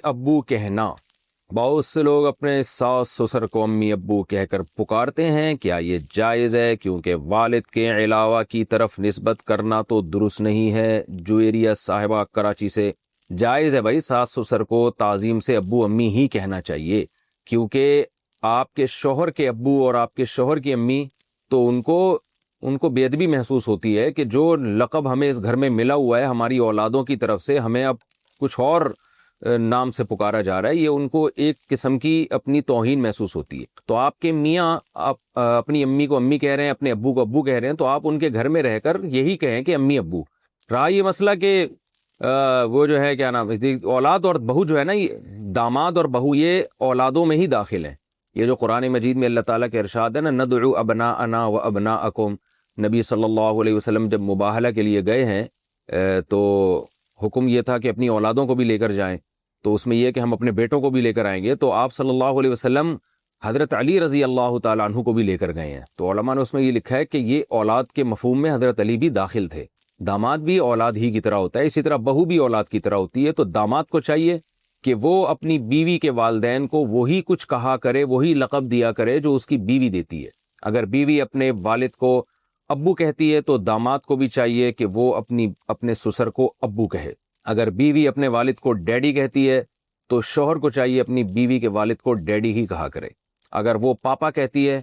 ابو کہنا، بہت سے لوگ اپنے ساس سسر کو امی ابو کہہ کر پکارتے ہیں، کیا یہ جائز ہے؟ کیونکہ والد کے علاوہ کی طرف نسبت کرنا تو درست نہیں ہے۔ جویریہ صاحبہ کراچی سے، جائز ہے بھائی، ساس سسر کو تعظیم سے ابو امی ہی کہنا چاہیے، کیونکہ آپ کے شوہر کے ابو اور آپ کے شوہر کی امی، تو ان کو بے ادبی محسوس ہوتی ہے کہ جو لقب ہمیں اس گھر میں ملا ہوا ہے ہماری اولادوں کی طرف سے، ہمیں اب کچھ اور نام سے پکارا جا رہا ہے، یہ ان کو ایک قسم کی اپنی توہین محسوس ہوتی ہے۔ تو آپ کے میاں آپ اپنی امی کو امی کہہ رہے ہیں، اپنے ابو کو ابو کہہ رہے ہیں، تو آپ ان کے گھر میں رہ کر یہی کہیں کہ امی ابو۔ رہا یہ مسئلہ کہ وہ جو ہے کیا نام، اولاد اور بہو جو ہے نا، یہ داماد اور بہو یہ اولادوں میں ہی داخل ہیں۔ یہ جو قرآن مجید میں اللہ تعالیٰ کے ارشاد ہے نا، ندعو ابناءنا و ابناءکم، نبی صلی اللہ علیہ وسلم جب مباہلہ کے لیے گئے ہیں تو حکم یہ تھا کہ اپنی اولادوں کو بھی لے کر جائیں، تو اس میں یہ کہ ہم اپنے بیٹوں کو بھی لے کر آئیں گے، تو آپ صلی اللہ علیہ وسلم حضرت علی رضی اللہ تعالیٰ عنہ کو بھی لے کر گئے ہیں۔ تو علماء نے اس میں یہ لکھا ہے کہ یہ اولاد کے مفہوم میں حضرت علی بھی داخل تھے۔ داماد بھی اولاد ہی کی طرح ہوتا ہے، اسی طرح بہو بھی اولاد کی طرح ہوتی ہے۔ تو داماد کو چاہیے کہ وہ اپنی بیوی کے والدین کو وہی کچھ کہا کرے، وہی لقب دیا کرے جو اس کی بیوی دیتی ہے۔ اگر بیوی اپنے والد کو ابو کہتی ہے تو داماد کو بھی چاہیے کہ وہ اپنے سسر کو ابو کہے۔ اگر بیوی اپنے والد کو ڈیڈی کہتی ہے تو شوہر کو چاہیے اپنی بیوی کے والد کو ڈیڈی ہی کہا کرے۔ اگر وہ پاپا کہتی ہے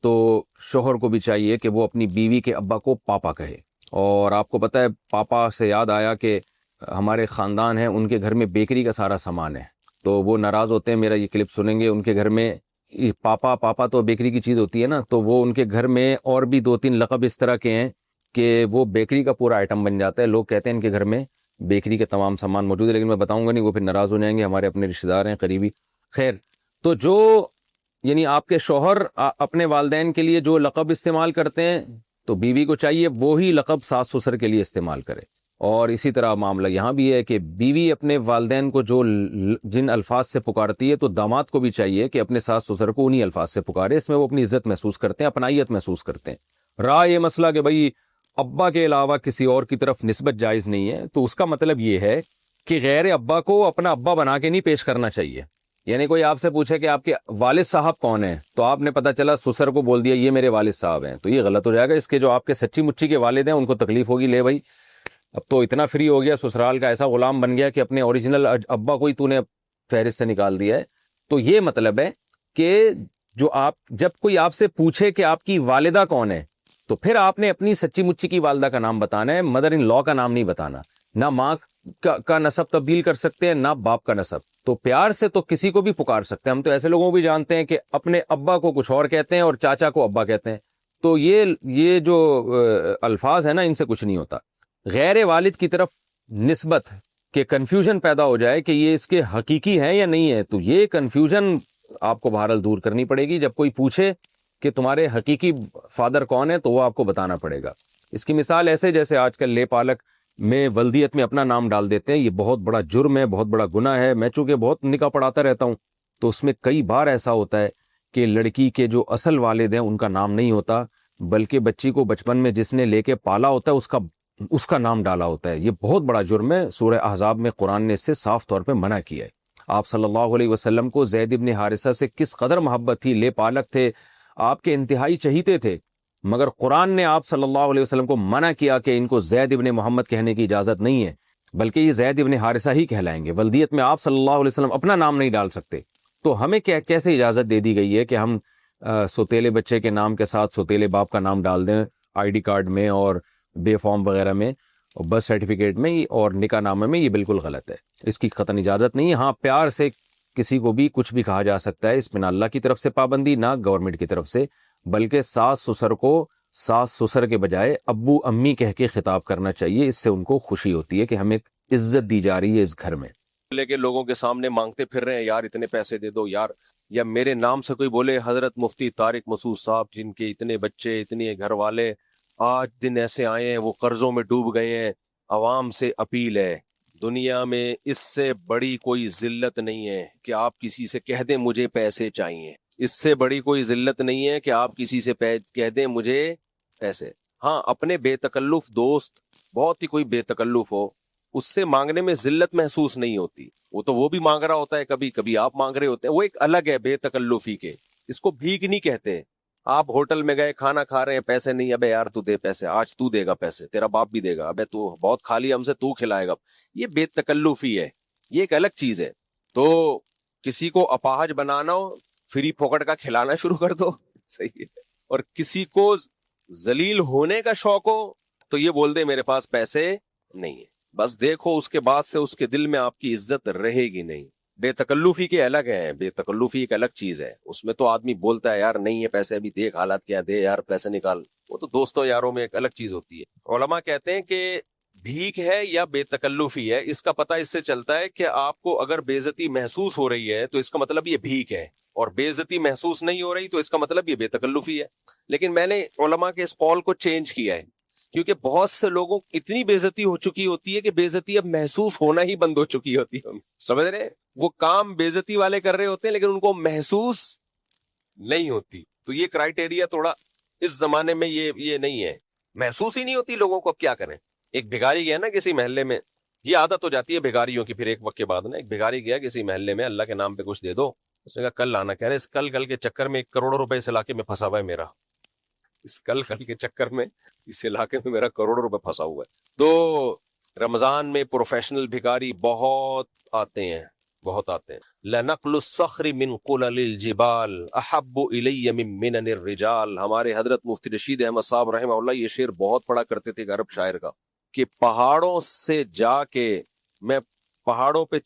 تو شوہر کو بھی چاہیے کہ وہ اپنی بیوی کے ابا کو پاپا کہے۔ اور آپ کو پتہ ہے، پاپا سے یاد آیا کہ ہمارے خاندان ہیں، ان کے گھر میں بیکری کا سارا سامان ہے، تو وہ ناراض ہوتے ہیں، میرا یہ کلپ سنیں گے، ان کے گھر میں پاپا تو بیکری کی چیز ہوتی ہے نا، تو وہ ان کے گھر میں اور بھی 2-3 لقب اس طرح کے ہیں کہ وہ بیکری کا پورا آئٹم بن جاتا ہے۔ لوگ کہتے ہیں ان کے گھر میں بیکری کے تمام سامان موجود ہے، لیکن میں بتاؤں گا نہیں، وہ پھر ناراض ہو جائیں گے، ہمارے اپنے رشتہ دار ہیں قریبی۔ خیر، تو جو یعنی آپ کے شوہر اپنے والدین کے لیے جو لقب استعمال کرتے ہیں تو بیوی کو چاہیے وہی لقب ساس سسر کے لیے استعمال کرے۔ اور اسی طرح معاملہ یہاں بھی ہے کہ بیوی اپنے والدین کو جن الفاظ سے پکارتی ہے تو داماد کو بھی چاہیے کہ اپنے ساس سسر کو انہی الفاظ سے پکارے، اس میں وہ اپنی عزت محسوس کرتے ہیں، اپنائیت محسوس کرتے ہیں۔ رہا یہ مسئلہ کہ بھئی ابا کے علاوہ کسی اور کی طرف نسبت جائز نہیں ہے، تو اس کا مطلب یہ ہے کہ غیر ابا کو اپنا ابا بنا کے نہیں پیش کرنا چاہیے۔ یعنی کوئی آپ سے پوچھے کہ آپ کے والد صاحب کون ہیں، تو آپ نے پتہ چلا سسر کو بول دیا یہ میرے والد صاحب ہیں، تو یہ غلط ہو جائے گا۔ اس کے جو آپ کے سچی مچی کے والد ہیں ان کو تکلیف ہوگی، لے بھائی اب تو اتنا فری ہو گیا، سسرال کا ایسا غلام بن گیا کہ اپنے اوریجنل ابا کو ہی تو نے فہرست سے نکال دیا ہے۔ تو یہ مطلب ہے کہ جب کوئی آپ سے پوچھے کہ آپ کی والدہ کون ہے تو پھر آپ نے اپنی سچی مچی کی والدہ کا نام بتانا ہے، مدر ان لا کا نام نہیں بتانا۔ نہ ماں کا نسب تبدیل کر سکتے ہیں، نہ باپ کا نسب۔ تو پیار سے تو کسی کو بھی پکار سکتے ہیں، ہم تو ایسے لوگوں کو بھی جانتے ہیں کہ اپنے ابا کو کچھ اور کہتے ہیں اور چاچا کو ابا کہتے ہیں۔ تو یہ جو الفاظ ہیں نا، ان سے کچھ نہیں ہوتا۔ غیر والد کی طرف نسبت کہ کنفیوژن پیدا ہو جائے کہ یہ اس کے حقیقی ہیں یا نہیں ہے، تو یہ کنفیوژن آپ کو بہرحال دور کرنی پڑے گی۔ جب کوئی پوچھے کہ تمہارے حقیقی فادر کون ہے تو وہ آپ کو بتانا پڑے گا۔ اس کی مثال ایسے جیسے آج کل لے پالک میں ولدیت میں اپنا نام ڈال دیتے ہیں، یہ بہت بڑا جرم ہے، بہت بڑا گناہ ہے۔ میں چونکہ بہت نکاح پڑھاتا رہتا ہوں تو اس میں کئی بار ایسا ہوتا ہے کہ لڑکی کے جو اصل والد ہیں ان کا نام نہیں ہوتا، بلکہ بچی کو بچپن میں جس نے لے کے پالا ہوتا ہے اس کا نام ڈالا ہوتا ہے۔ یہ بہت بڑا جرم ہے، سورہ احزاب میں قرآن نے اس سے صاف طور پہ منع کیا ہے۔ آپ صلی اللہ علیہ وسلم کو زید ابن حارثہ سے کس قدر محبت تھی، لے پالک تھے، آپ کے انتہائی چہیتے تھے، مگر قرآن نے آپ صلی اللہ علیہ وسلم کو منع کیا کہ ان کو زید ابن محمد کہنے کی اجازت نہیں ہے، بلکہ یہ زید ابن حارثہ ہی کہلائیں گے۔ ولدیت میں آپ صلی اللہ علیہ وسلم اپنا نام نہیں ڈال سکتے، تو ہمیں کیسے اجازت دے دی گئی ہے کہ ہم سوتیلے بچے کے نام کے ساتھ سوتیلے باپ کا نام ڈال دیں آئی ڈی کارڈ میں اور بے فارم وغیرہ میں اور برتھ سرٹیفکیٹ میں اور نکاح نامے میں؟ یہ بالکل غلط ہے، اس کی قطعاً اجازت نہیں ہے۔ ہاں، پیار سے کسی کو بھی کچھ بھی کہا جا سکتا ہے، اس میں نہ اللہ کی طرف سے پابندی نہ گورنمنٹ کی طرف سے، بلکہ ساس سسر کو ساس سسر کے بجائے ابو امی کہہ کے خطاب کرنا چاہیے، اس سے ان کو خوشی ہوتی ہے کہ ہمیں عزت دی جا رہی ہے اس گھر میں۔ لے کے لوگوں کے سامنے مانگتے پھر رہے ہیں، یار اتنے پیسے دے دو یار، یا میرے نام سے کوئی بولے حضرت مفتی طارق مسعود صاحب جن کے اتنے بچے اتنے گھر والے آج دن ایسے آئے ہیں وہ قرضوں میں ڈوب گئے ہیں، عوام سے اپیل ہے، دنیا میں اس سے بڑی کوئی ذلت نہیں ہے کہ آپ کسی سے کہہ دیں مجھے پیسے چاہیے، اس سے بڑی کوئی ذلت نہیں ہے کہ آپ کسی سے کہہ دیں مجھے پیسے۔ ہاں، اپنے بے تکلف دوست، بہت ہی کوئی بے تکلف ہو اس سے مانگنے میں ذلت محسوس نہیں ہوتی. وہ بھی مانگ رہا ہوتا ہے, کبھی کبھی آپ مانگ رہے ہوتے ہیں, وہ ایک الگ ہے بے تکلفی کے. اس کو بھیک نہیں کہتے. آپ ہوٹل میں گئے, کھانا کھا رہے ہیں, پیسے نہیں, ابے یار تو دے پیسے, آج تو دے گا پیسے, تیرا باپ بھی دے گا, ابے تو بہت کھا لیا ہم سے, تو کھلائے گا. یہ بے تکلفی ہے, یہ ایک الگ چیز ہے. تو کسی کو اپاہج بنانا ہو, فری پھوکٹ کا کھلانا شروع کر دو, صحیح ہے. اور کسی کو ذلیل ہونے کا شوق ہو تو یہ بول دے میرے پاس پیسے نہیں ہے. بس دیکھو اس کے بعد سے اس کے دل میں آپ کی عزت رہے گی نہیں. بے تکلفی کے الگ ہے, بے تکلفی ایک الگ چیز ہے. اس میں تو آدمی بولتا ہے یار نہیں ہے پیسے, ابھی دیکھ حالات کیا, دے یار پیسے نکال. وہ تو دوستوں یاروں میں ایک الگ چیز ہوتی ہے. علماء کہتے ہیں کہ بھیک ہے یا بے تکلفی ہے, اس کا پتہ اس سے چلتا ہے کہ آپ کو اگر بے عزتی محسوس ہو رہی ہے تو اس کا مطلب یہ بھیک ہے, اور بے عزتی محسوس نہیں ہو رہی تو اس کا مطلب یہ بے تکلفی ہے. لیکن میں نے علماء کے اس قول کو چینج کیا ہے, کیونکہ بہت سے لوگوں اتنی بے عزتی ہو چکی ہوتی ہے کہ بے عزتی اب محسوس ہونا ہی بند ہو چکی ہوتی ہے. سمجھ رہے ہیں, وہ کام بے عزتی والے کر رہے ہوتے ہیں لیکن ان کو محسوس نہیں ہوتی. تو یہ کرائٹیریا تھوڑا اس زمانے میں یہ نہیں ہے, محسوس ہی نہیں ہوتی لوگوں کو. اب کیا کریں, ایک بھکاری گیا نا کسی محلے میں, یہ عادت ہو جاتی ہے بھکاریوں کی. پھر ایک وقت کے بعد نا ایک بھکاری گیا کسی محلے میں, اللہ کے نام پہ کچھ دے دو. اس نے کہا کل لانا. کہہ رہے اس کل کے چکر میں 1 کروڑ روپے اس علاقے میں پھنسا ہوا ہے میرا. اس کل کے چکر میں اس علاقے میں میرا کروڑوں روپے پھنسا ہوا ہے. تو رمضان میں پروفیشنل بھکاری بہت آتے ہیں, بہت آتے ہیں. لَنَقْلُ الصَّخْرِ مِنْ قُلَلِ الْجِبَالِ أَحَبُّ إِلَيَّ مِنْ مِنَنِ الرِّجَالِ. ہمارے حضرت مفتی رشید احمد صاحب رحمہ اللہ یہ شعر بہت پڑھا کرتے تھے, ایک عرب شاعر کا, کہ پہاڑوں سے جا کے میں پہاڑوں پہ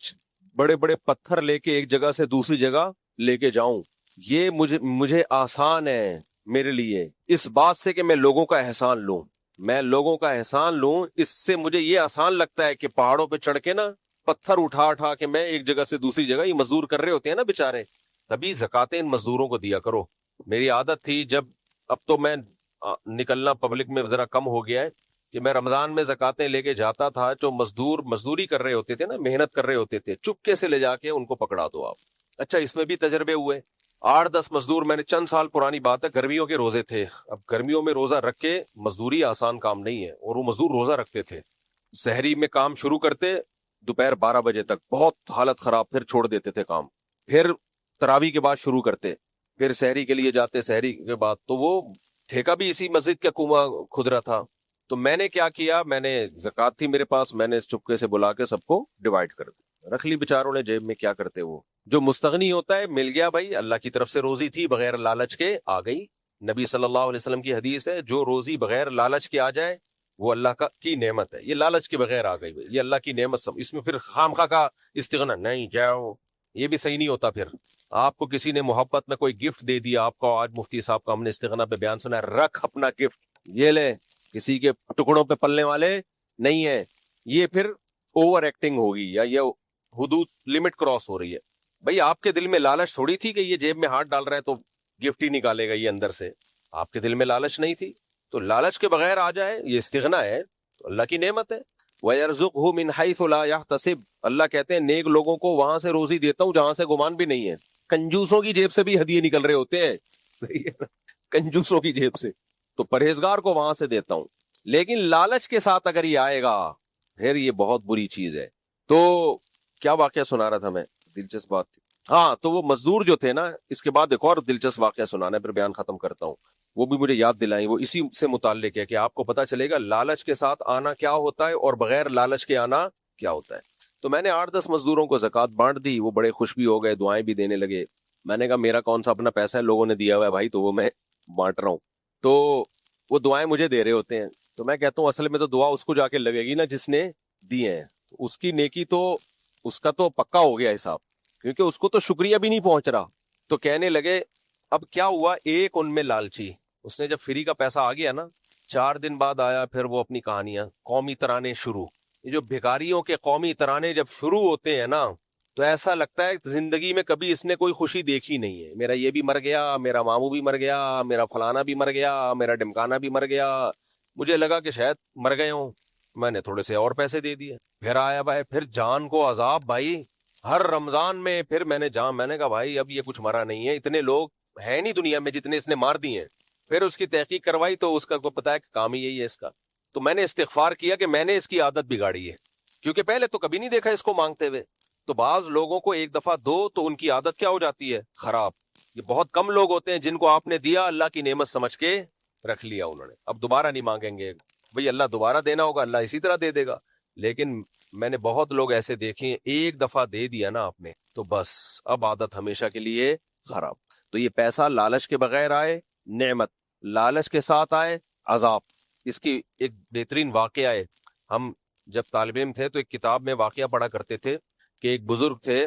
بڑے بڑے پتھر لے کے ایک جگہ سے دوسری جگہ لے کے جاؤں, یہ مجھے آسان ہے میرے لیے اس بات سے کہ میں لوگوں کا احسان لوں. میں لوگوں کا احسان لوں, اس سے مجھے یہ آسان لگتا ہے کہ پہاڑوں پہ چڑھ کے نا پتھر اٹھا کے میں ایک جگہ سے دوسری جگہ, یہ مزدور کر رہے ہوتے ہیں نا بےچارے, تبھی زکاتیں ان مزدوروں کو دیا کرو. میری عادت تھی جب, اب تو میں نکلنا پبلک میں ذرا کم ہو گیا ہے, کہ میں رمضان میں زکاتیں لے کے جاتا تھا. جو مزدور مزدوری کر رہے ہوتے تھے نا, محنت کر رہے ہوتے تھے, چپکے سے لے جا کے ان کو پکڑا دو آپ. اچھا اس میں بھی تجربے ہوئے. 8-10 مزدور, میں نے چند سال پرانی بات ہے, گرمیوں کے روزے تھے. اب گرمیوں میں روزہ رکھ کے مزدوری آسان کام نہیں ہے, اور وہ مزدور روزہ رکھتے تھے. سحری میں کام شروع کرتے, دوپہر 12 بجے تک, بہت حالت خراب, پھر چھوڑ دیتے تھے کام. پھر تراویح کے بعد شروع کرتے, پھر سحری کے لیے جاتے, سحری کے بعد. تو وہ ٹھیکہ بھی اسی مسجد کا کنواں کھدرا تھا. تو میں نے کیا کیا, میں نے زکات تھی میرے پاس, میں نے چپکے سے بلا کے سب کو ڈیوائڈ کر دی, رکھ لی بیچاروں نے جیب میں. کیا کرتے وہ جو مستغنی ہوتا ہے, مل گیا بھائی, اللہ کی طرف سے روزی تھی, بغیر لالچ کے آ گئی. نبی صلی اللہ علیہ وسلم کی حدیث ہے, جو روزی بغیر لالچ کے آ جائے وہ اللہ کی نعمت ہے. یہ لالچ کے بغیر آ گئی, یہ اللہ کی نعمت. سب اس میں پھر خامخواہ کا استغنا نہیں, جاؤ, یہ بھی صحیح نہیں ہوتا. پھر آپ کو کسی نے محبت میں کوئی گفٹ دے دیا, آپ کو آج مفتی صاحب کا ہم نے استغنا پہ بیان سنا ہے, رکھ اپنا گفٹ, یہ لے, کسی کے ٹکڑوں پہ پلنے والے نہیں ہے. یہ پھر اوور ایکٹنگ ہوگی, یا یہ حدود لمٹ کراس ہو رہی ہے. بھائی آپ کے دل میں لالچ تھوڑی تھی کہ یہ جیب میں ہاتھ ڈال رہا ہے تو گفٹ ہی نکالے گا یہ اندر سے. آپ کے دل میں لالچ نہیں تھی, تو لالچ کے بغیر آ جائے, یہ استغنا ہے, تو اللہ کی نعمت ہے. وَيَرْزُقْهُ مِنْ حَيْثُ لَا يَحْتَسِبْ. اللہ کہتے ہیں نیک لوگوں کو وہاں سے روزی دیتا ہوں جہاں سے گمان بھی نہیں ہے. کنجوسوں کی جیب سے بھی ہدیے نکل رہے ہوتے ہیں, صحیح ہے, کنجوسوں کی جیب سے, تو پرہیزگار کو وہاں سے دیتا ہوں. لیکن لالچ کے ساتھ اگر یہ آئے گا پھر یہ بہت بری چیز ہے. تو کیا واقعہ سنا رہا تھا میں, دلچسپ بات تھی. ہاں, تو وہ مزدور جو تھے نا, اس کے بعد ایک اور دلچسپ واقعہ سنانا ہے, پھر بیان ختم کرتا ہوں. وہ بھی مجھے یاد دلائیں, وہ اسی سے متعلق ہے کہ آپ کو پتا چلے گا لالچ کے ساتھ آنا کیا ہوتا ہے اور بغیر لالچ کے آنا کیا ہوتا ہے. تو میں نے 8-10 مزدوروں کو زکات بانٹ دی, وہ بڑے خوش بھی ہو گئے, دعائیں بھی دینے لگے. میں نے کہا میرا کون سا اپنا پیسہ ہے, لوگوں نے دیا ہوا ہے بھائی, تو وہ میں بانٹ رہا ہوں. تو وہ دعائیں مجھے دے رہے ہوتے ہیں. تو میں کہتا ہوں اصل میں تو دعا اس کو جا کے لگے گی نا جس نے دی ہیں, اس کی نیکی تو اس کا تو پکا ہو گیا حساب, کیونکہ اس کو تو شکریہ بھی نہیں پہنچ رہا. تو کہنے لگے, اب کیا ہوا, ایک ان میں لالچی, اس نے جب فری کا پیسہ آ گیا نا, 4 دن بعد آیا, پھر وہ اپنی کہانیاں, قومی ترانے شروع. یہ جو بھکاریوں کے قومی ترانے جب شروع ہوتے ہیں نا, تو ایسا لگتا ہے زندگی میں کبھی اس نے کوئی خوشی دیکھی نہیں ہے. میرا یہ بھی مر گیا, میرا ماموں بھی مر گیا, میرا فلانا بھی مر گیا, میرا ڈمکانا بھی مر گیا. مجھے لگا کہ شاید مر گئے ہوں, میں نے تھوڑے سے اور پیسے دے دیے. پھر آیا بھائی, پھر جان کو عذاب بھائی, ہر رمضان میں. پھر میں نے کہا بھائی اب یہ کچھ مرا نہیں ہے, اتنے لوگ ہیں نہیں دنیا میں جتنے اس نے مار دیے ہیں. پھر اس کی تحقیق کروائی تو اس کا کو پتا ہے کہ کام ہی یہی ہے اس کا. تو میں نے استغفار کیا کہ میں نے اس کی عادت بگاڑی ہے, کیونکہ پہلے تو کبھی نہیں دیکھا اس کو مانگتے ہوئے. تو بعض لوگوں کو ایک دفعہ دو تو ان کی عادت کیا ہو جاتی ہے؟ خراب. یہ بہت کم لوگ ہوتے ہیں جن کو آپ نے دیا اللہ کی نعمت سمجھ کے رکھ لیا انہوں نے, اب دوبارہ نہیں مانگیں گے. بھئی اللہ دوبارہ دینا ہوگا, اللہ اسی طرح دے دے گا. لیکن میں نے بہت لوگ ایسے دیکھے ہیں, ایک دفعہ دے دیا نا آپ نے تو بس اب عادت ہمیشہ کے لیے خراب. تو یہ پیسہ لالچ کے بغیر آئے نعمت, لالچ کے ساتھ آئے عذاب. اس کی ایک بہترین واقعہ ہے. ہم جب طالب علم تھے تو ایک کتاب میں واقعہ پڑھا کرتے تھے کہ ایک بزرگ تھے,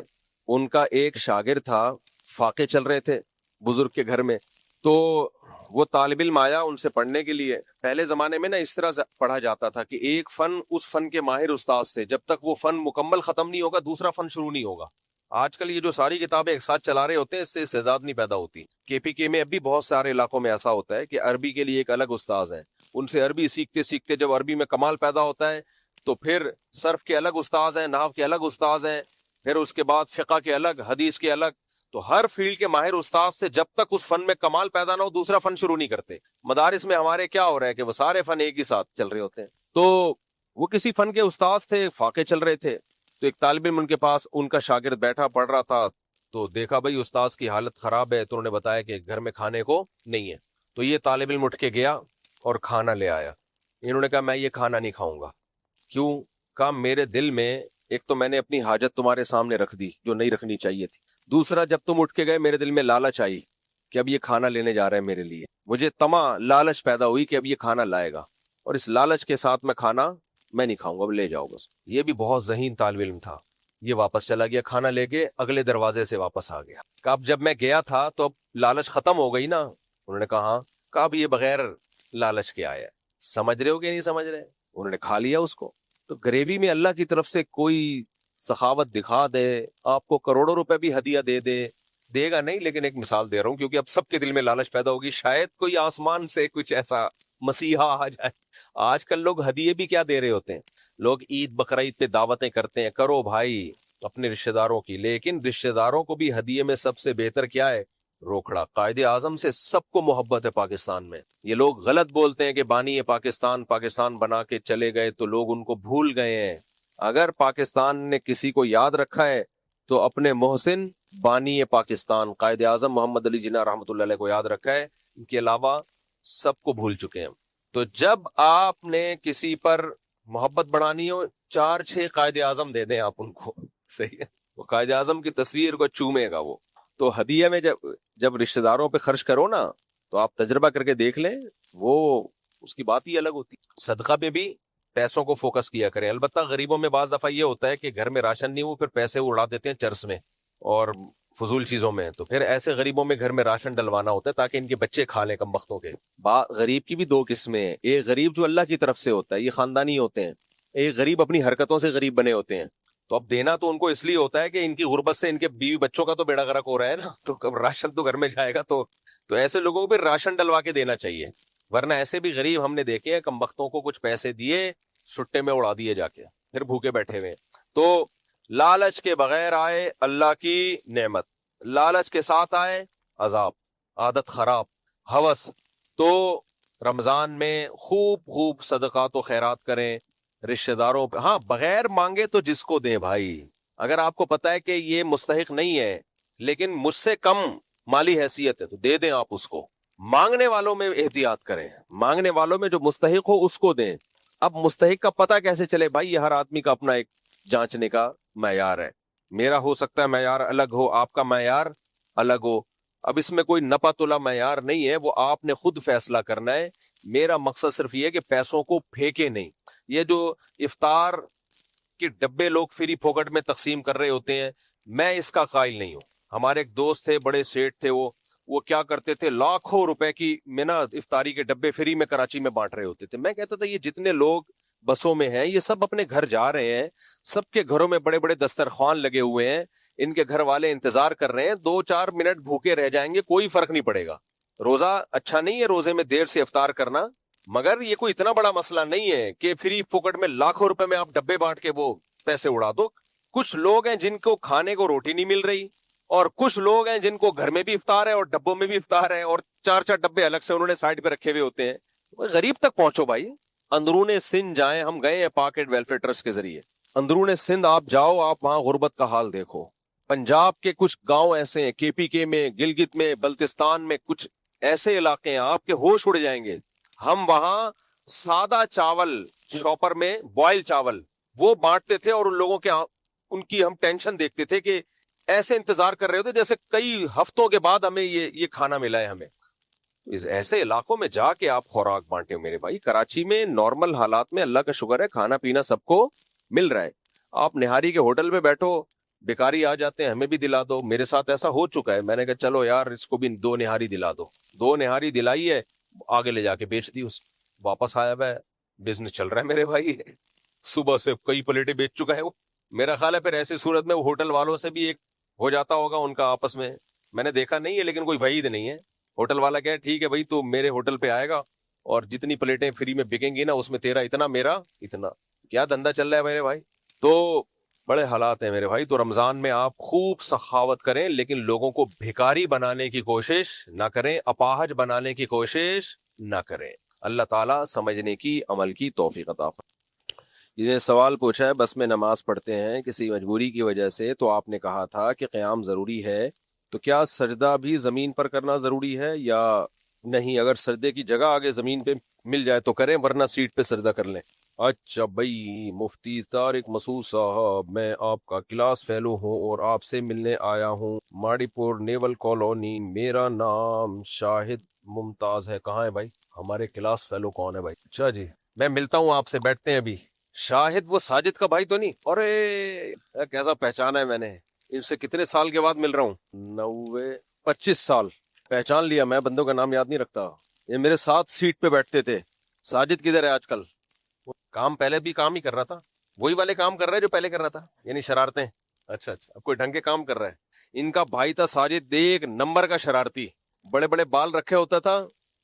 ان کا ایک شاگرد تھا, فاقے چل رہے تھے بزرگ کے گھر میں. تو وہ طالب علم آیا ان سے پڑھنے کے لیے. پہلے زمانے میں نا اس طرح پڑھا جاتا تھا کہ ایک فن اس فن کے ماہر استاد سے, جب تک وہ فن مکمل ختم نہیں ہوگا دوسرا فن شروع نہیں ہوگا. آج کل یہ جو ساری کتابیں ایک ساتھ چلا رہے ہوتے ہیں اس سے استعداد نہیں پیدا ہوتی. کے پی کے میں اب بھی بہت سارے علاقوں میں ایسا ہوتا ہے کہ عربی کے لیے ایک الگ استاذ ہے, ان سے عربی سیکھتے سیکھتے جب عربی میں کمال پیدا ہوتا ہے تو پھر صرف کے الگ استاذ ہیں, نحو کے الگ استاذ ہیں, پھر اس کے بعد فقہ کے الگ, حدیث کے الگ. تو ہر فیلڈ کے ماہر استاد سے جب تک اس فن میں کمال پیدا نہ ہو دوسرا فن شروع نہیں کرتے. مدارس میں ہمارے کیا ہو رہا ہے کہ وہ سارے فن ایک ہی ساتھ چل رہے ہوتے ہیں. تو وہ کسی فن کے استاد تھے, فاقے چل رہے تھے. تو ایک طالب علم ان کے پاس, ان کا شاگرد بیٹھا پڑھ رہا تھا, تو دیکھا بھائی استاذ کی حالت خراب ہے, تو انہوں نے بتایا کہ گھر میں کھانے کو نہیں ہے. تو یہ طالب علم اٹھ کے گیا اور کھانا لے آیا. انہوں نے کہا میں یہ کھانا نہیں کھاؤں گا. کیوں؟ کہا میرے دل میں ایک تو میں نے اپنی حاجت تمہارے سامنے رکھ دی جو نہیں رکھنی چاہیے تھی, دوسرا جب تم اٹھ کے گئے میرے دل میں لالچ آئی کہ اب یہ کھانا لینے جا رہا ہے میرے لیے, مجھے طمع لالچ پیدا ہوئی کہ اب یہ کھانا لائے گا, اور اس لالچ کے ساتھ میں کھانا میں نہیں کھاؤں گا, اب لے جاؤ بس. یہ بھی بہت ذہین طالب علم تھا. یہ واپس چلا گیا, کھانا لے کے اگلے دروازے سے واپس آ گیا. کہ اب جب میں گیا تھا تو اب لالچ ختم ہو گئی نا. انہوں نے کہا ہاں. کہا اب یہ بغیر لالچ کے آیا, سمجھ رہے ہو کہ نہیں سمجھ رہے؟ انہوں نے کھا لیا اس کو. تو غریبی میں اللہ کی طرف سے کوئی سخاوت دکھا دے, آپ کو کروڑوں روپے بھی ہدیہ دے دے, دے گا نہیں, لیکن ایک مثال دے رہا ہوں کیونکہ اب سب کے دل میں لالچ پیدا ہوگی, شاید کوئی آسمان سے کچھ ایسا مسیحا آ جائے. آج کل لوگ ہدیے بھی کیا دے رہے ہوتے ہیں, لوگ عید بقرعید پہ دعوتیں کرتے ہیں, کرو بھائی اپنے رشتہ داروں کی, لیکن رشتہ داروں کو بھی ہدیے میں سب سے بہتر کیا ہے؟ روکڑا. قائد اعظم سے سب کو محبت ہے پاکستان میں. یہ لوگ غلط بولتے ہیں کہ بانی پاکستان پاکستان بنا کے چلے گئے تو لوگ ان کو بھول گئے ہیں. اگر پاکستان نے کسی کو یاد رکھا ہے تو اپنے محسن بانی پاکستان قائد اعظم محمد علی جناح رحمۃ اللہ علیہ کو یاد رکھا ہے, ان کے علاوہ سب کو بھول چکے ہیں. تو جب آپ نے کسی پر محبت بڑھانی ہو 4-6 قائد اعظم دے دیں آپ ان کو, صحیح ہے, وہ قائد اعظم کی تصویر کو چومے گا وہ. تو ہدیہ میں جب رشتہ داروں پہ خرچ کرو نا تو آپ تجربہ کر کے دیکھ لیں, وہ اس کی بات ہی الگ ہوتی. صدقہ میں بھی پیسوں کو فوکس کیا کریں. البتہ غریبوں میں بعض دفعہ یہ ہوتا ہے کہ گھر میں راشن نہیں, وہ پھر پیسے اڑا دیتے ہیں چرس میں اور فضول چیزوں میں. تو پھر ایسے غریبوں میں گھر میں راشن ڈلوانا ہوتا ہے تاکہ ان کے بچے کھا لیں کم وقتوں کے. غریب کی بھی 2 قسمیں ہیں, ایک غریب جو اللہ کی طرف سے ہوتا ہے, یہ خاندانی ہوتے ہیں, ایک غریب اپنی حرکتوں سے غریب بنے ہوتے ہیں. تو اب دینا تو ان کو اس لیے ہوتا ہے کہ ان کی غربت سے ان کے بیوی بچوں کا تو بیڑا غرق ہو رہا ہے نا, تو کب راشن تو گھر میں جائے گا. تو ایسے لوگوں کو پھر راشن ڈلوا کے دینا چاہیے, ورنہ ایسے بھی غریب ہم نے دیکھے ہیں کم وقتوں کو کچھ پیسے دیے چھٹے میں اڑا دیے جا کے, پھر بھوکے بیٹھے ہوئے. تو لالچ کے بغیر آئے اللہ کی نعمت, لالچ کے ساتھ آئے عذاب, عادت خراب, ہوس. تو رمضان میں خوب صدقات و خیرات کریں, رشتہ داروں پہ ہاں بغیر مانگے تو جس کو دیں بھائی. اگر آپ کو پتا ہے کہ یہ مستحق نہیں ہے لیکن مجھ سے کم مالی حیثیت ہے تو دے دیں آپ اس کو. مانگنے والوں میں احتیاط کریں, مانگنے والوں میں جو مستحق ہو اس کو دیں. اب مستحق کا پتہ کیسے چلے بھائی؟ یہ ہر آدمی کا اپنا ایک جانچنے کا معیار ہے. میرا ہو سکتا ہے معیار الگ ہو, آپ کا معیار الگ ہو. اب اس میں کوئی نپا تلا معیار نہیں ہے, وہ آپ نے خود فیصلہ کرنا ہے. میرا مقصد صرف یہ ہے کہ پیسوں کو پھینکے نہیں. یہ جو افطار کے ڈبے لوگ فری پھوکٹ میں تقسیم کر رہے ہوتے ہیں, میں اس کا قائل نہیں ہوں. ہمارے ایک دوست تھے, بڑے سیٹ تھے, وہ کیا کرتے تھے, لاکھوں روپے کی میں نا افطاری کے ڈبے فری میں کراچی میں بانٹ رہے ہوتے تھے. میں کہتا تھا یہ جتنے لوگ بسوں میں ہیں یہ سب اپنے گھر جا رہے ہیں, سب کے گھروں میں بڑے بڑے دسترخوان لگے ہوئے ہیں, ان کے گھر والے انتظار کر رہے ہیں, 2-4 منٹ بھوکے رہ جائیں گے, کوئی فرق نہیں پڑے گا. روزہ اچھا نہیں ہے روزے میں دیر سے افطار کرنا, مگر یہ کوئی اتنا بڑا مسئلہ نہیں ہے کہ فری پھوکٹ میں لاکھوں روپے میں آپ ڈبے بانٹ کے وہ پیسے اڑا دو. کچھ لوگ ہیں جن کو کھانے کو روٹی نہیں مل رہی, اور کچھ لوگ ہیں جن کو گھر میں بھی افطار ہے اور ڈبوں میں بھی افطار ہے, اور 4-4 ڈبے الگ سے انہوں نے سائڈ پہ رکھے ہوئے ہوتے ہیں. غریب تک پہنچو بھائی, اندرون سندھ جائیں, ہم گئے ہیں پاکٹ ویلفیئر ٹرسٹ کے ذریعے, اندرون سندھ آپ جاؤ, آپ وہاں غربت کا حال دیکھو. پنجاب کے کچھ گاؤں ایسے ہیں, کے پی کے میں, گلگت میں, بلتستان میں کچھ ایسے علاقے ہیں آپ کے ہوش اڑ جائیں گے. ہم وہاں سادہ چاول شاپر میں بوائل چاول وہ بانٹتے تھے, اور ان لوگوں کے ان کی ہم ٹینشن دیکھتے تھے کہ ایسے انتظار کر رہے ہوتے جیسے کئی ہفتوں کے بعد ہمیں یہ کھانا ملا ہے. ہمیں اس ایسے علاقوں میں جا کے آپ خوراک بانٹے میرے بھائی. کراچی میں نارمل حالات میں اللہ کا شکر ہے کھانا پینا سب کو مل رہا ہے. آپ نہاری کے ہوٹل پہ بیٹھو, بیکاری آ جاتے ہیں, ہمیں بھی دلا دو. میرے ساتھ ایسا ہو چکا ہے, میں نے کہا چلو یار اس کو بھی 2 نہاری دلا دو. 2 نہاری دلائی ہے, آگے لے جا کے بیچ دی, اس واپس آیا ہوا ہے, بزنس چل رہا ہے میرے بھائی. صبح سے کئی پلیٹیں بیچ چکا ہے وہ. میرا خیال ہے پھر ایسی صورت میں وہ ہوٹل والوں سے بھی ایک ہو جاتا ہوگا ان کا آپس میں. میں نے دیکھا نہیں ہے لیکن کوئی بعید نہیں ہے. ہوٹل والا کہے ٹھیک ہے بھائی تو میرے ہوٹل پہ آئے گا اور جتنی پلیٹیں فری میں بکیں گی نا اس میں تیرا اتنا, میرا اتنا. کیا دھندا چل رہا ہے میرے بھائی. تو بڑے حالات ہیں میرے بھائی. تو رمضان میں آپ خوب سخاوت کریں لیکن لوگوں کو بھکاری بنانے کی کوشش نہ کریں, اپاہج بنانے کی کوشش نہ کریں. اللہ تعالیٰ سمجھنے کی, عمل کی توفیق عطا فرمائے. یہ سوال پوچھا ہے, بس میں نماز پڑھتے ہیں کسی مجبوری کی وجہ سے, تو آپ نے کہا تھا کہ قیام ضروری ہے, تو کیا سجدہ بھی زمین پر کرنا ضروری ہے یا نہیں؟ اگر سجدے کی جگہ آگے زمین پہ مل جائے تو کریں, ورنہ سیٹ پہ سجدہ کر لیں. اچھا بھائی, مفتی طارق مسعود صاحب, میں آپ کا کلاس فیلو ہوں اور آپ سے ملنے آیا ہوں, ماڑی پور نیول کالونی. میرا نام شاہد ممتاز ہے. کہاں ہے بھائی ہمارے کلاس فیلو؟ کون ہے بھائی؟ اچھا جی, میں ملتا ہوں آپ سے, بیٹھتے ہیں ابھی. شاہد وہ ساجد کا بھائی تو نہیں؟ ارے کیسا پہچانا ہے میں نے, ان سے کتنے سال کے بعد مل رہا ہوں, 25 سال. پہچان لیا, میں بندوں کا نام یاد نہیں رکھتا. یہ میرے ساتھ سیٹ پہ بیٹھتے تھے. ساجد کدھر ہے آج کل؟ کام پہلے بھی کام ہی کر رہا تھا, وہی والے کام کر رہا ہے جو پہلے کر رہا تھا, یعنی شرارتیں. اچھا اب کوئی ڈھنگ کے کام کر رہا ہے. ان کا بھائی تھا ساجد, ایک نمبر کا شرارتی, بڑے بڑے بال رکھے ہوتا تھا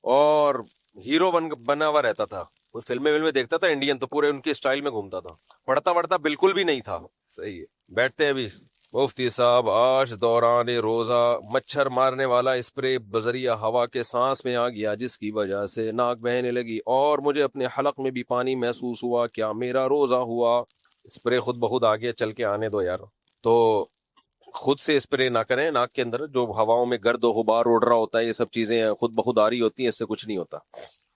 اور ہیرو بنا ہوا رہتا تھا. کوئی فلمیں دیکھتا تھا انڈین تو پورے ان کے اسٹائل میں گھومتا تھا. پڑھتا بالکل بھی نہیں تھا. صحیح ہے, بیٹھتے ہیں ابھی. مفتی صاحب, آج دوران روزہ مچھر مارنے والا اسپرے بذریعہ ہوا کے سانس میں آ گیا جس کی وجہ سے ناک بہنے لگی اور مجھے اپنے حلق میں بھی پانی محسوس ہوا. کیا میرا روزہ ہوا؟ اسپرے خود بخود آگے چل کے آنے دو یار. تو خود سے اسپرے نہ کریں. ناک کے اندر جو ہواؤں میں گرد و غبار اڑ رہا ہوتا ہے, یہ سب چیزیں خود بخود آ رہی ہوتی ہیں, اس سے کچھ نہیں ہوتا.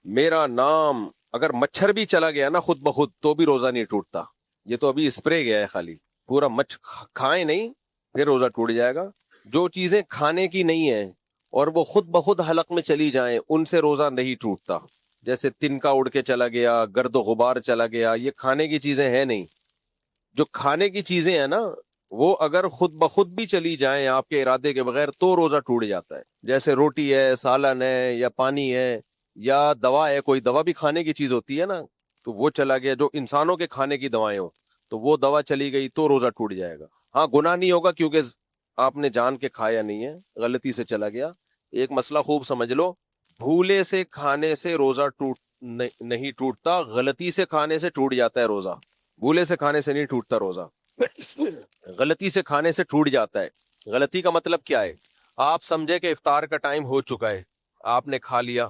میرا نام, اگر مچھر بھی چلا گیا نا خود بخود تو بھی روزہ نہیں ٹوٹتا. یہ تو ابھی اسپرے گیا ہے خالی, پورا کھائیں نہیں پھر روزہ ٹوٹ جائے گا. جو چیزیں کھانے کی نہیں ہیں اور وہ خود بخود حلق میں چلی جائیں ان سے روزہ نہیں ٹوٹتا. جیسے تنکا اڑ کے چلا گیا, گرد و غبار چلا گیا, یہ کھانے کی چیزیں ہیں نہیں. جو کھانے کی چیزیں ہیں نا وہ اگر خود بخود بھی چلی جائیں آپ کے ارادے کے بغیر تو روزہ ٹوٹ جاتا ہے. جیسے روٹی ہے, سالن ہے, یا پانی ہے, یا دوا ہے. کوئی دوا بھی کھانے کی چیز ہوتی ہے نا, تو وہ چلا گیا. جو انسانوں کے کھانے کی دوائیں ہوں تو وہ دوا چلی گئی تو روزہ ٹوٹ جائے گا. ہاں گناہ نہیں ہوگا کیونکہ آپ نے جان کے کھایا نہیں ہے, غلطی سے چلا گیا. ایک مسئلہ خوب سمجھ لو, بھولے سے کھانے سے روزہ نہیں ٹوٹتا, غلطی سے کھانے سے ٹوٹ جاتا ہے روزہ. بھولے سے کھانے سے نہیں ٹوٹتا روزہ, غلطی سے کھانے سے ٹوٹ جاتا ہے. غلطی کا مطلب کیا ہے؟ آپ سمجھے کہ افطار کا ٹائم ہو چکا ہے, آپ نے کھا لیا,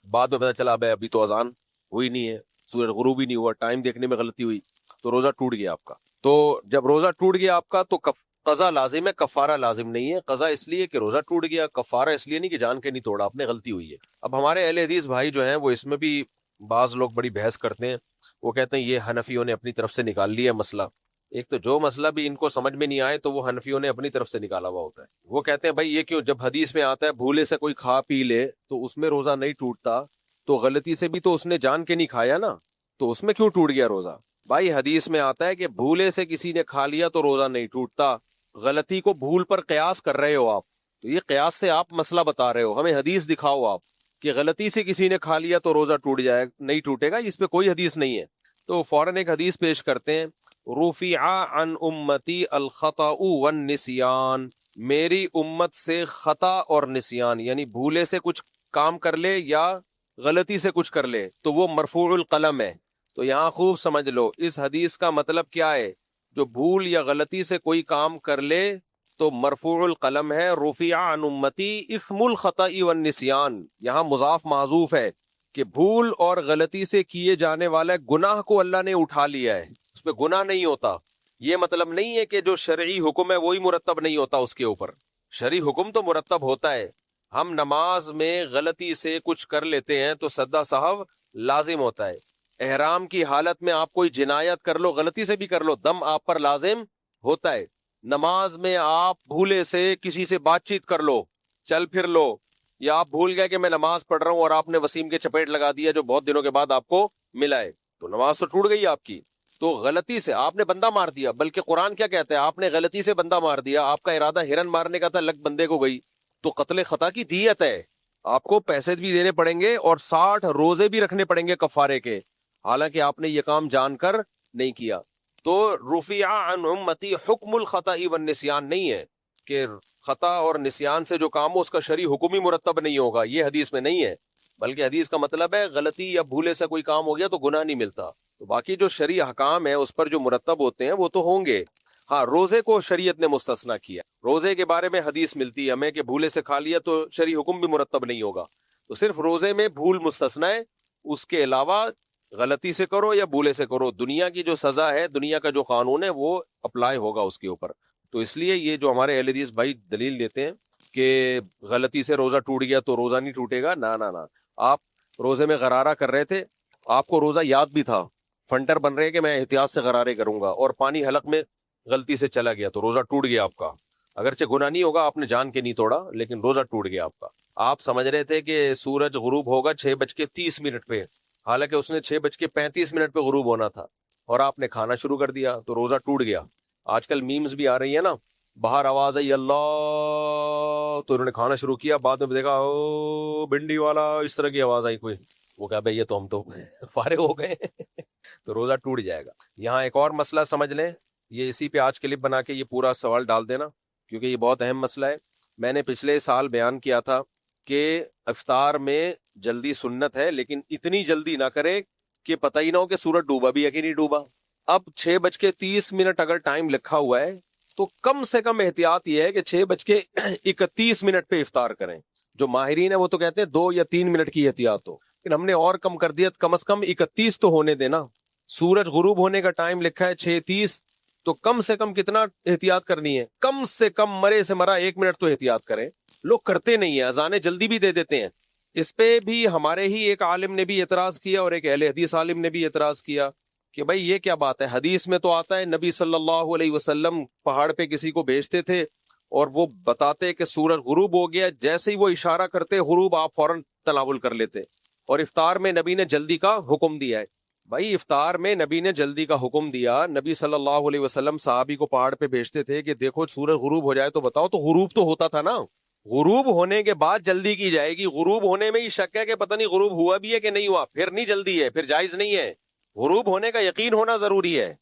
بعد میں پتا چلا ابھی تو اذان ہوئی نہیں ہے, سورج غروب ہی نہیں ہوا, ٹائم دیکھنے میں غلطی ہوئی, تو روزہ ٹوٹ گیا آپ کا. تو جب روزہ ٹوٹ گیا آپ کا تو قضا لازم ہے, کفارہ لازم نہیں ہے. قضا اس لیے کہ روزہ ٹوٹ گیا, کفارہ اس لیے نہیں کہ جان کے نہیں توڑا آپ نے, غلطی ہوئی ہے. اب ہمارے اہل حدیث بھائی جو ہیں وہ اس میں بھی بعض لوگ بڑی بحث کرتے ہیں. وہ کہتے ہیں یہ حنفیوں نے اپنی طرف سے نکال لیا مسئلہ. ایک تو جو مسئلہ بھی ان کو سمجھ میں نہیں آئے تو وہ حنفیوں نے اپنی طرف سے نکالا ہوا ہوتا ہے. وہ کہتے ہیں بھائی یہ کیوں, جب حدیث میں آتا ہے بھولے سے کوئی کھا پی لے تو اس میں روزہ نہیں ٹوٹتا, تو غلطی سے بھی تو اس نے جان کے نہیں کھایا نا, تو اس میں کیوں ٹوٹ گیا روزہ؟ بھائی حدیث میں آتا ہے کہ بھولے سے کسی نے کھا لیا تو روزہ نہیں ٹوٹتا. غلطی کو بھول پر قیاس کر رہے ہو آپ, تو یہ قیاس سے آپ مسئلہ بتا رہے ہو. ہمیں حدیث دکھاؤ آپ کہ غلطی سے کسی نے کھا لیا تو روزہ ٹوٹ جائے, نہیں ٹوٹے گا, اس پہ کوئی حدیث نہیں ہے. تو فوراً ایک حدیث پیش کرتے ہیں, رفع عن امتی الخطأ والنسیان, میری امت سے خطا اور نسیان یعنی بھولے سے کچھ کام کر لے یا غلطی سے کچھ کر لے تو وہ مرفوع القلم ہے. تو یہاں خوب سمجھ لو اس حدیث کا مطلب کیا ہے. جو بھول یا غلطی سے کوئی کام کر لے تو مرفوع القلم ہے. رفع عن امتی اسم الخطأ والنسیان, یہاں مضاف معذوف ہے کہ بھول اور غلطی سے کیے جانے والے گناہ کو اللہ نے اٹھا لیا ہے. اس پہ گناہ نہیں ہوتا. یہ مطلب نہیں ہے کہ جو شرعی حکم ہے وہی مرتب نہیں ہوتا اس کے اوپر. شرعی حکم تو مرتب ہوتا ہے. ہم نماز میں غلطی سے کچھ کر لیتے ہیں تو سدا صاحب لازم ہوتا ہے. احرام کی حالت میں آپ کوئی جنایت کر لو، غلطی سے بھی کر لو، دم آپ پر لازم ہوتا ہے. نماز میں آپ بھولے سے کسی سے بات چیت کر لو، چل پھر لو، یا آپ بھول گئے کہ میں نماز پڑھ رہا ہوں اور آپ نے وسیم کے چپیٹ لگا دیا جو بہت دنوں کے بعد آپ کو ملا ہے، تو نماز تو ٹوٹ گئی آپ کی. تو غلطی سے آپ نے بندہ مار دیا، بلکہ قرآن کیا کہتا ہے، آپ نے غلطی سے بندہ مار دیا، آپ کا ارادہ ہرن مارنے کا تھا، لگ بندے کو گئی، تو قتل خطا کی دیت ہے. آپ کو پیسے بھی دینے پڑیں گے اور 60 روزے بھی رکھنے پڑیں گے کفارے کے، حالانکہ آپ نے یہ کام جان کر نہیں کیا. تو رفع عن امتی حکم الخطا والنسیان نہیں ہے کہ خطا اور نسیان سے جو کام ہو اس کا شرعی حکم ہی مرتب نہیں ہوگا، یہ حدیث میں نہیں ہے. بلکہ حدیث کا مطلب ہے غلطی یا بھولے سے کوئی کام ہو گیا تو گناہ نہیں ملتا. تو باقی جو شرعی احکام ہے اس پر جو مرتب ہوتے ہیں وہ تو ہوں گے. ہاں، روزے کو شریعت نے مستثنا کیا. روزے کے بارے میں حدیث ملتی ہے ہمیں کہ بھولے سے کھا لیا تو شرعی حکم بھی مرتب نہیں ہوگا. تو صرف روزے میں بھول مستثنا ہے، اس کے علاوہ غلطی سے کرو یا بھولے سے کرو، دنیا کی جو سزا ہے، دنیا کا جو قانون ہے وہ اپلائی ہوگا اس کے اوپر. تو اس لیے یہ جو ہمارے اہل حدیث بھائی دلیل دیتے ہیں کہ غلطی سے روزہ ٹوٹ گیا تو روزہ نہیں ٹوٹے گا، نہ نہ نہ. آپ روزے میں غرارہ کر رہے تھے، آپ کو روزہ یاد بھی تھا، فنٹر بن رہے کہ میں احتیاط سے غرارے کروں گا، اور پانی حلق میں غلطی سے چلا گیا تو روزہ ٹوٹ گیا آپ کا. اگرچہ گناہ نہیں ہوگا، آپ نے جان کے نہیں توڑا، لیکن روزہ ٹوٹ گیا آپ کا. آپ سمجھ رہے تھے کہ سورج غروب ہوگا 6:30 پہ، حالانکہ اس نے 6:35 پہ غروب ہونا تھا، اور آپ نے کھانا شروع کر دیا تو روزہ ٹوٹ گیا. آج کل میمز بھی آ رہی ہیں نا، باہر آواز آئی اللہ تو انہوں نے کھانا شروع کیا، بعد میں دیکھا او بھنڈی والا، اس طرح کی آواز آئی کوئی، وہ کہا بھائی یہ تو ہم تو فارغ ہو گئے تو روزہ ٹوٹ جائے گا. یہاں ایک اور مسئلہ سمجھ لیں، یہ اسی پہ آج کلپ بنا کے یہ پورا سوال ڈال دینا کیونکہ یہ بہت اہم مسئلہ ہے. میں نے پچھلے سال بیان کیا تھا کہ افطار میں جلدی سنت ہے، لیکن اتنی جلدی نہ کرے کہ پتہ ہی نہ ہو کہ سورج ڈوبا بھی ہے کہ نہیں ڈوبا. اب 6:30 اگر ٹائم لکھا ہوا ہے تو کم سے کم احتیاط یہ ہے کہ 6:31 پہ افطار کریں. جو ماہرین ہیں وہ تو کہتے ہیں 2 یا 3 منٹ کی احتیاط ہو، لیکن ہم نے اور کم کر دیا، کم از کم 31 تو ہونے دینا. سورج غروب ہونے کا ٹائم لکھا ہے 6:30، تو کم سے کم کتنا احتیاط کرنی ہے؟ کم سے کم مرے سے مرا 1 منٹ تو احتیاط کریں. لوگ کرتے نہیں ہیں، اذانیں جلدی بھی دے دیتے ہیں. اس پہ بھی ہمارے ہی ایک عالم نے بھی اعتراض کیا اور ایک اہل حدیث عالم نے بھی اعتراض کیا کہ بھائی یہ کیا بات ہے، حدیث میں تو آتا ہے نبی صلی اللہ علیہ وسلم پہاڑ پہ کسی کو بھیجتے تھے اور وہ بتاتے کہ سورج غروب ہو گیا، جیسے ہی وہ اشارہ کرتے غروب آپ فوراً تناول کر لیتے، اور افطار میں نبی نے جلدی کا حکم دیا ہے. بھائی افطار میں نبی نے جلدی کا حکم دیا، نبی صلی اللہ علیہ وسلم صحابی کو پہاڑ پہ بھیجتے تھے کہ دیکھو سورج غروب ہو جائے تو بتاؤ، تو غروب تو ہوتا تھا نا. غروب ہونے کے بعد جلدی کی جائے گی، غروب ہونے میں ہی شک ہے کہ پتہ نہیں غروب ہوا بھی ہے کہ نہیں ہوا، پھر نہیں جلدی ہے، پھر جائز نہیں ہے. غروب ہونے کا یقین ہونا ضروری ہے.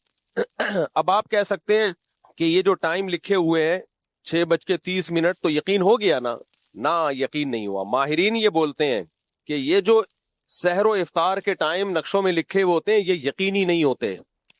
اب آپ کہہ سکتے ہیں کہ یہ جو ٹائم لکھے ہوئے ہیں 6:30 تو یقین ہو گیا نا؟ نہ، یقین نہیں ہوا. ماہرین یہ بولتے ہیں کہ یہ جو سحر و افطار کے ٹائم نقشوں میں لکھے ہوئے ہوتے ہیں یہ یقینی نہیں ہوتے،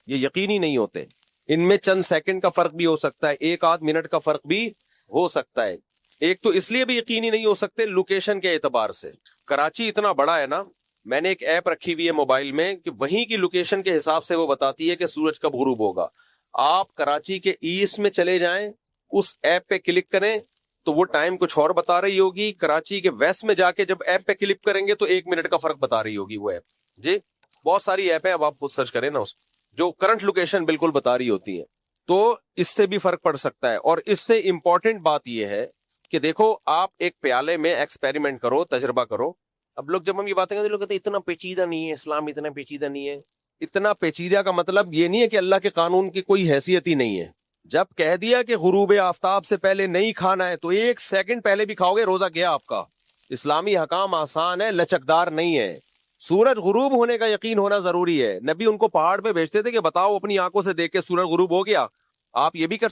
یہ یقینی نہیں ہوتے. ان میں چند سیکنڈ کا فرق بھی ہو سکتا ہے، 1 آدھ منٹ کا فرق بھی ہو سکتا ہے. ایک تو اس لیے بھی یقینی نہیں ہو سکتے لوکیشن کے اعتبار سے. کراچی اتنا بڑا ہے نا، میں نے ایک ایپ رکھی ہوئی ہے موبائل میں کہ وہیں کی لوکیشن کے حساب سے وہ بتاتی ہے کہ سورج کب غروب ہوگا. آپ کراچی کے ایسٹ میں چلے جائیں، اس ایپ پہ کلک کریں تو وہ ٹائم کچھ اور بتا رہی ہوگی. کراچی کے ویسٹ میں جا کے جب ایپ پہ کلک کریں گے تو 1 منٹ کا فرق بتا رہی ہوگی وہ ایپ. جی بہت ساری ایپ ہیں، اب آپ خود سرچ کریں نا، اس جو کرنٹ لوکیشن بالکل بتا رہی ہوتی ہے. تو اس سے بھی فرق پڑ سکتا ہے. اور اس سے امپورٹنٹ بات یہ ہے کہ دیکھو آپ ایک پیالے میں ایکسپیریمنٹ کرو، تجربہ کرو. اب لوگ جب ہم یہ باتیں کرتے ہیں لوگ کہتے ہیں اتنا پیچیدہ نہیں ہے اسلام، اتنا پیچیدہ نہیں ہے. اتنا پیچیدہ کا مطلب یہ نہیں ہے کہ اللہ کے قانون کی کوئی حیثیت ہی نہیں ہے. جب کہہ دیا کہ غروب آفتاب سے پہلے نہیں کھانا ہے تو 1 سیکنڈ پہلے بھی کھاؤ گے روزہ گیا آپ کا. اسلامی حکام آسان ہے، لچکدار نہیں ہے. سورج غروب ہونے کا یقین ہونا ضروری ہے. نبی ان کو پہاڑ پہ بھیجتے تھے کہ بتاؤ اپنی آنکھوں سے دیکھ کے سورج غروب ہو گیا. آپ یہ بھی کر